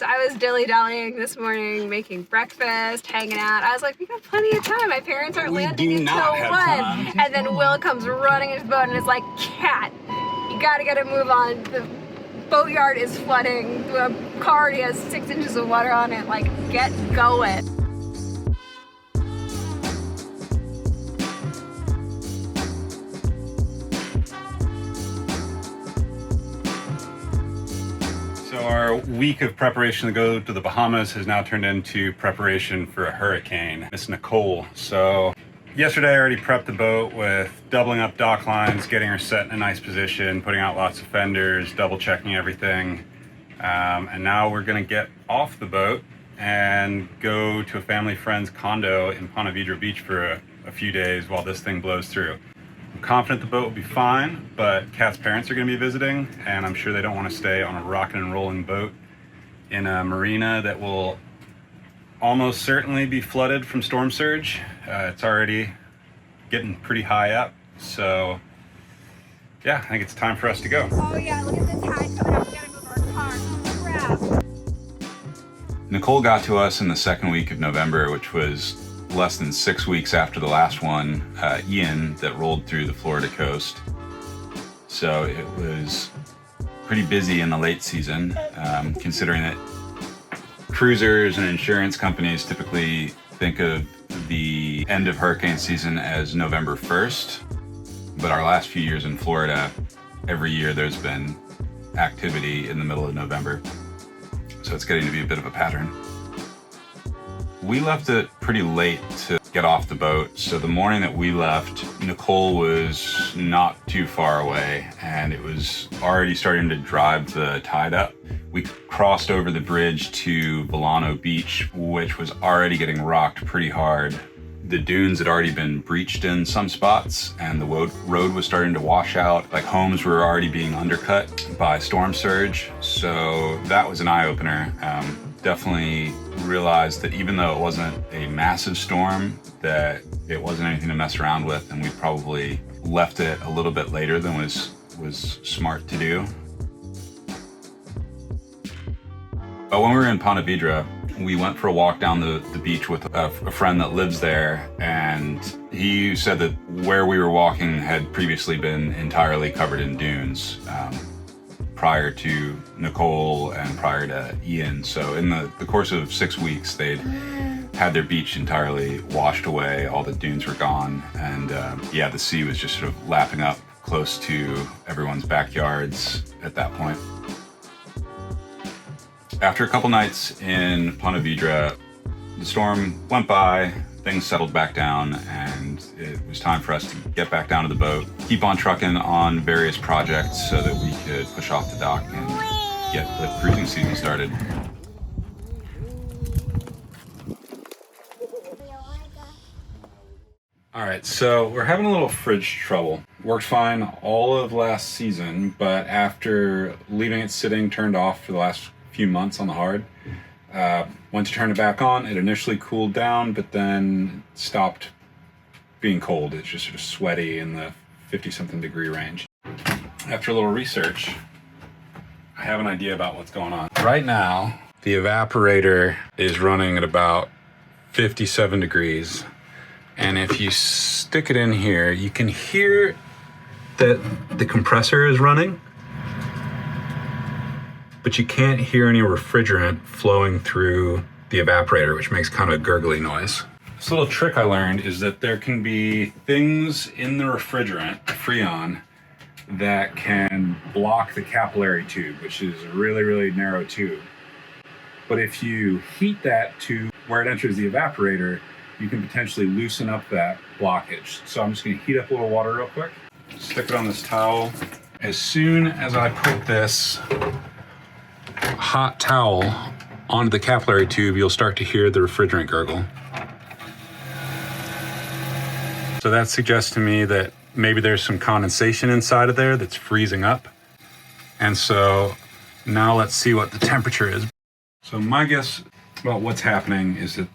So I was dilly-dallying this morning, making breakfast, hanging out. I was like, we got plenty of time. My parents aren't landing until 1. And then Will comes running in his boat and is like, Cat, you gotta get a move on. The boatyard is flooding. The car already has 6 inches of water on it. Like, get going. So our week of preparation to go to the Bahamas has now turned into preparation for a hurricane. Miss Nicole. So yesterday I already prepped the boat with doubling up dock lines, getting her set in a nice position, putting out lots of fenders, double checking everything. And now we're gonna get off the boat and go to a family friend's condo in Ponte Vedra Beach for a few days while this thing blows through. I'm confident the boat will be fine, but Kat's parents are going to be visiting, and I'm sure they don't want to stay on a rocking and rolling boat in a marina that will almost certainly be flooded from storm surge. It's already getting pretty high up, so yeah, I think it's time for us to go. Oh yeah, look at the tide coming up. We gotta move our car. Crap. Nicole got to us in the second week of November, which was less than 6 weeks after the last one, Ian, that rolled through the Florida coast. So it was pretty busy in the late season, considering that cruisers and insurance companies typically think of the end of hurricane season as November 1st. But our last few years in Florida, every year there's been activity in the middle of November. So it's getting to be a bit of a pattern. We left it pretty late to get off the boat. So the morning that we left, Nicole was not too far away and it was already starting to drive the tide up. We crossed over the bridge to Volano Beach, which was already getting rocked pretty hard. The dunes had already been breached in some spots and the road was starting to wash out. Like homes were already being undercut by storm surge. So that was an eye-opener. Definitely realized that even though it wasn't a massive storm, that it wasn't anything to mess around with, and we probably left it a little bit later than was smart to do. But when we were in Ponte Vedra, we went for a walk down the beach with a friend that lives there, and he said that where we were walking had previously been entirely covered in dunes. Prior to Nicole and prior to Ian. So in the course of 6 weeks, they'd had their beach entirely washed away, all the dunes were gone, and yeah, the sea was just sort of lapping up close to everyone's backyards at that point. After a couple nights in Ponte Vedra, the storm went by, things settled back down, and it was time for us to get back down to the boat, keep on trucking on various projects so that we could push off the dock and get the cruising season started. All right, so we're having a little fridge trouble. Worked fine all of last season, but after leaving it sitting turned off for the last few months on the hard, went to turn it back on. It initially cooled down, but then stopped being cold. It's just sort of sweaty in the 50-something degree range. After a little research, I have an idea about what's going on. Right now, the evaporator is running at about 57 degrees. And if you stick it in here, you can hear that the compressor is running, but you can't hear any refrigerant flowing through the evaporator, which makes kind of a gurgly noise. This little trick I learned is that there can be things in the refrigerant, the Freon, that can block the capillary tube, which is a really, really narrow tube. But if you heat that to where it enters the evaporator, you can potentially loosen up that blockage. So I'm just gonna heat up a little water real quick, stick it on this towel. As soon as I put this hot towel onto the capillary tube, you'll start to hear the refrigerant gurgle. So that suggests to me that maybe there's some condensation inside of there that's freezing up. And so now let's see what the temperature is. So my guess about what's happening is that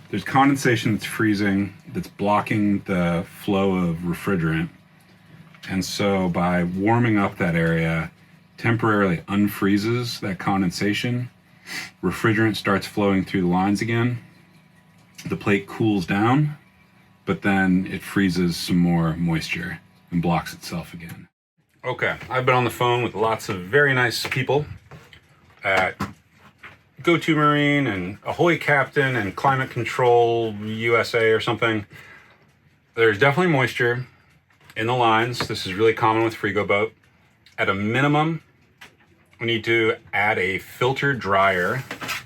there's condensation that's freezing, that's blocking the flow of refrigerant. And so by warming up that area, temporarily unfreezes that condensation refrigerant starts flowing through the lines again. The plate cools down, but then it freezes some more moisture and blocks itself again. Okay, I've been on the phone with lots of very nice people at Go-To Marine and Ahoy Captain and Climate Control USA or something. There's definitely moisture in the lines. This is really common with Frigo Boat. At a minimum, we need to add a filter dryer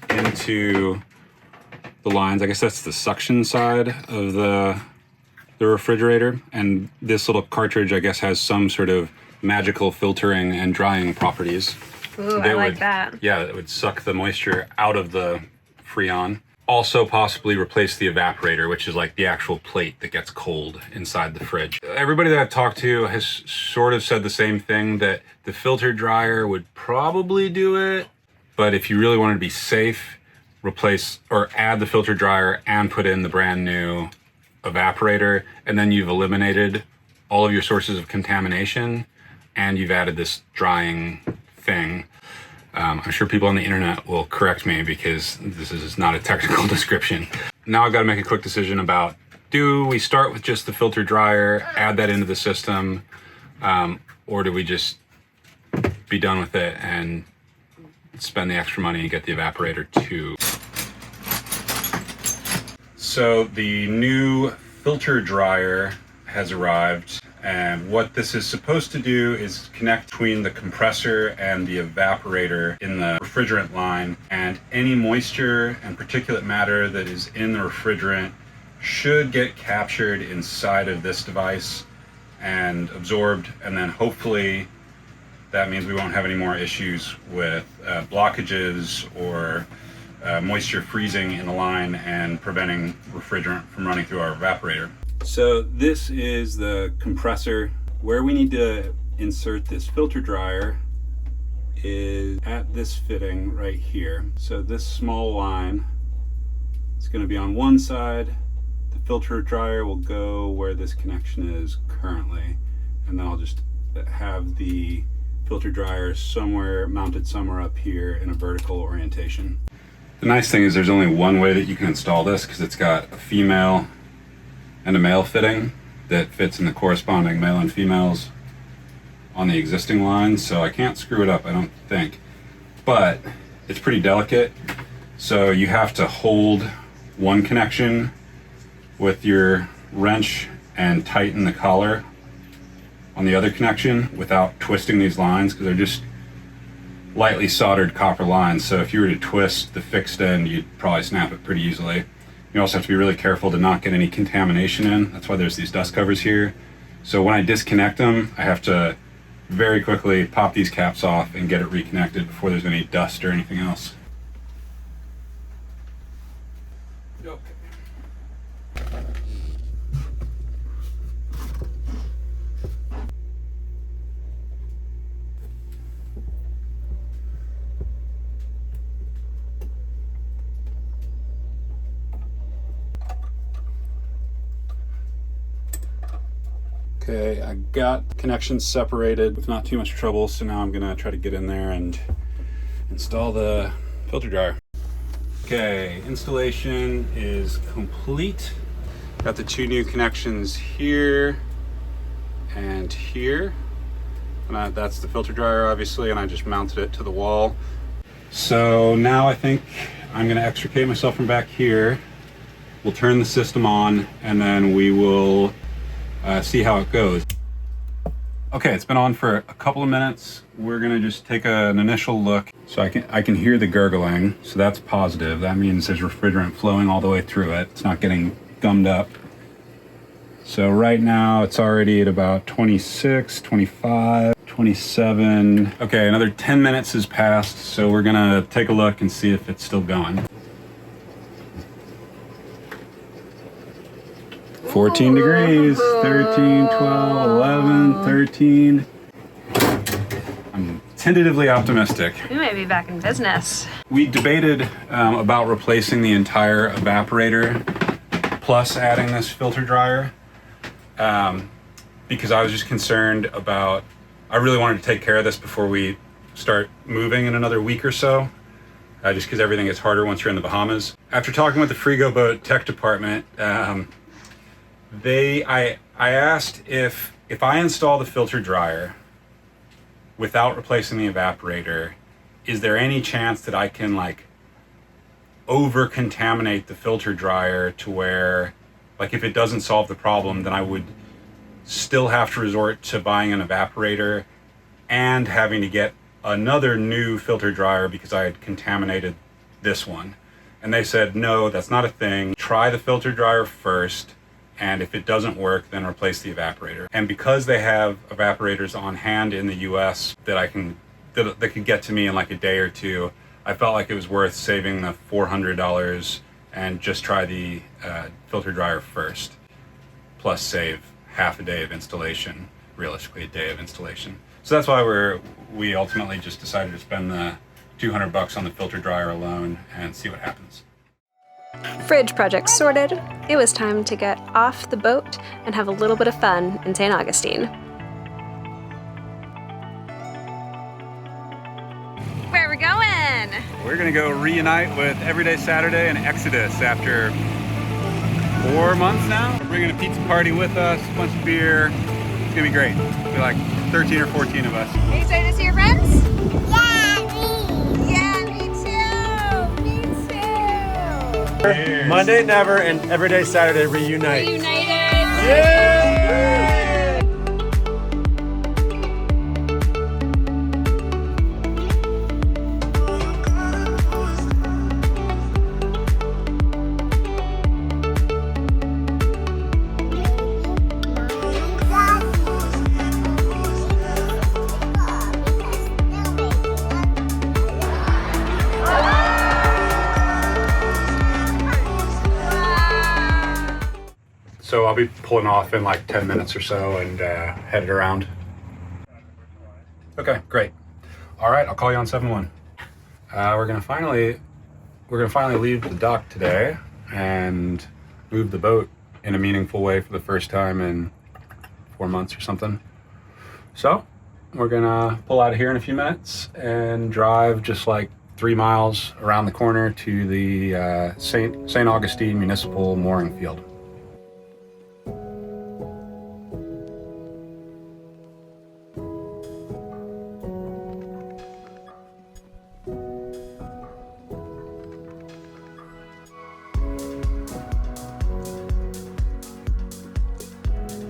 into the lines. I guess that's the suction side of the refrigerator. And this little cartridge, I guess, has some sort of magical filtering and drying properties. Ooh, I like that. Yeah, it would suck the moisture out of the Freon. Also possibly replace the evaporator, which is like the actual plate that gets cold inside the fridge. Everybody that I've talked to has sort of said the same thing, that the filter dryer would probably do it. But if you really wanted to be safe, replace or add the filter dryer and put in the brand new evaporator, and then you've eliminated all of your sources of contamination and you've added this drying thing. I'm sure people on the internet will correct me because this is not a technical description. Now I've got to make a quick decision about, do we start with just the filter dryer, add that into the system, or do we just be done with it and spend the extra money and get the evaporator too? So the new filter dryer has arrived, and what this is supposed to do is connect between the compressor and the evaporator in the refrigerant line, and any moisture and particulate matter that is in the refrigerant should get captured inside of this device and absorbed, and then hopefully that means we won't have any more issues with blockages or moisture freezing in the line and preventing refrigerant from running through our evaporator. So this is the compressor. Where we need to insert this filter dryer is at this fitting right here. So this small line is going to be on one side. The filter dryer will go where this connection is currently, and then I'll just have the filter dryer somewhere mounted somewhere up here in a vertical orientation. The nice thing is there's only one way that you can install this, because it's got a female and a male fitting that fits in the corresponding male and females on the existing line, so I can't screw it up, I don't think. But it's pretty delicate, so you have to hold one connection with your wrench and tighten the collar on the other connection without twisting these lines, because they're just lightly soldered copper lines. So if you were to twist the fixed end, you'd probably snap it pretty easily. You also have to be really careful to not get any contamination in. That's why there's these dust covers here. So when I disconnect them, I have to very quickly pop these caps off and get it reconnected before there's any dust or anything else. Okay. Okay, I got connections separated with not too much trouble, so now I'm gonna try to get in there and install the filter dryer. Okay, installation is complete. Got the two new connections here and here. And that's the filter dryer, obviously, and I just mounted it to the wall. So now I think I'm gonna extricate myself from back here. We'll turn the system on, and then we will see how it goes. Okay, it's been on for a couple of minutes. We're gonna just take an initial look. So I can hear the gurgling, so that's positive. That means there's refrigerant flowing all the way through it. It's not getting gummed up. So right now it's already at about 26, 25, 27. Okay, another 10 minutes has passed, so we're gonna take a look and see if it's still going. 14 degrees, 13, 12, 11, 13. I'm tentatively optimistic. We may be back in business. We debated about replacing the entire evaporator plus adding this filter dryer because I was just concerned about, I really wanted to take care of this before we start moving in another week or so. just because everything gets harder once you're in the Bahamas. After talking with the Frigo Boat tech department, I asked if I install the filter dryer without replacing the evaporator, is there any chance that I can like over contaminate the filter dryer to where, like, if it doesn't solve the problem, then I would still have to resort to buying an evaporator and having to get another new filter dryer because I had contaminated this one. And they said, no, that's not a thing. Try the filter dryer first, and if it doesn't work, then replace the evaporator. And because they have evaporators on hand in the US that could get to me in like a day or two, I felt like it was worth saving the $400 and just try the filter dryer first, plus save half a day of installation, realistically a day of installation. So that's why we ultimately just decided to spend the $200 on the filter dryer alone and see what happens. Fridge project sorted. It was time to get off the boat and have a little bit of fun in St. Augustine. Where are we going? We're gonna go reunite with Everyday Saturday and Exodus after 4 months now. We're bringing a pizza party with us, a bunch of beer. It's gonna be great. It'll be like 13 or 14 of us. Are you excited to see your friends? Yeah, Yeah, me too. Cheers. Monday Never and Everyday Saturday reunite. Reunited. Yay! So I'll be pulling off in like 10 minutes or so and headed around. Okay, great. All right, I'll call you on 7-1. We're gonna finally leave the dock today and move the boat in a meaningful way for the first time in 4 months or something. So we're gonna pull out of here in a few minutes and drive just like 3 miles around the corner to the St. Augustine Municipal Mooring Field.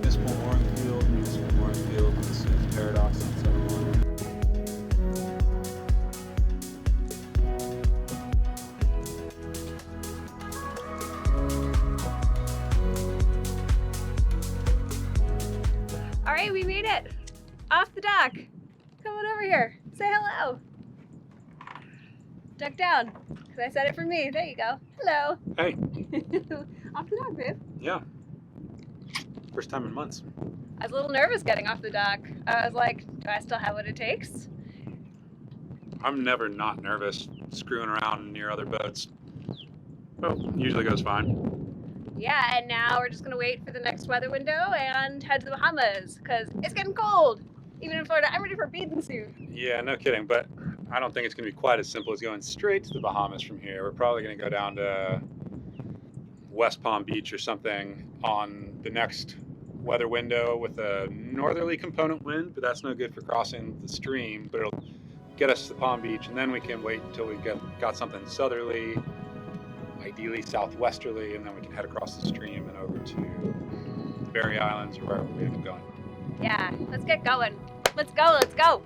Municipal Mooring Field, this is Paradox on 71. All right, we made it. Off the dock. Come on over here. Say hello. Duck down. Because I said it for me. There you go. Hello. Hey. Off the dock, babe. Yeah. First time in months. I was a little nervous getting off the dock. I was like, do I still have what it takes? I'm never not nervous screwing around near other boats. Well, usually goes fine. Yeah, and now we're just going to wait for the next weather window and head to the Bahamas because it's getting cold. Even in Florida, I'm ready for a bathing suit. Yeah, no kidding, but I don't think it's going to be quite as simple as going straight to the Bahamas from here. We're probably going to go down to West Palm Beach or something on the next weather window with a northerly component wind, but that's no good for crossing the stream, but it'll get us to Palm Beach, and then we can wait until we got something southerly, ideally southwesterly, and then we can head across the stream and over to the Berry Islands or wherever we end up going. Yeah, let's get going. Let's go, let's go.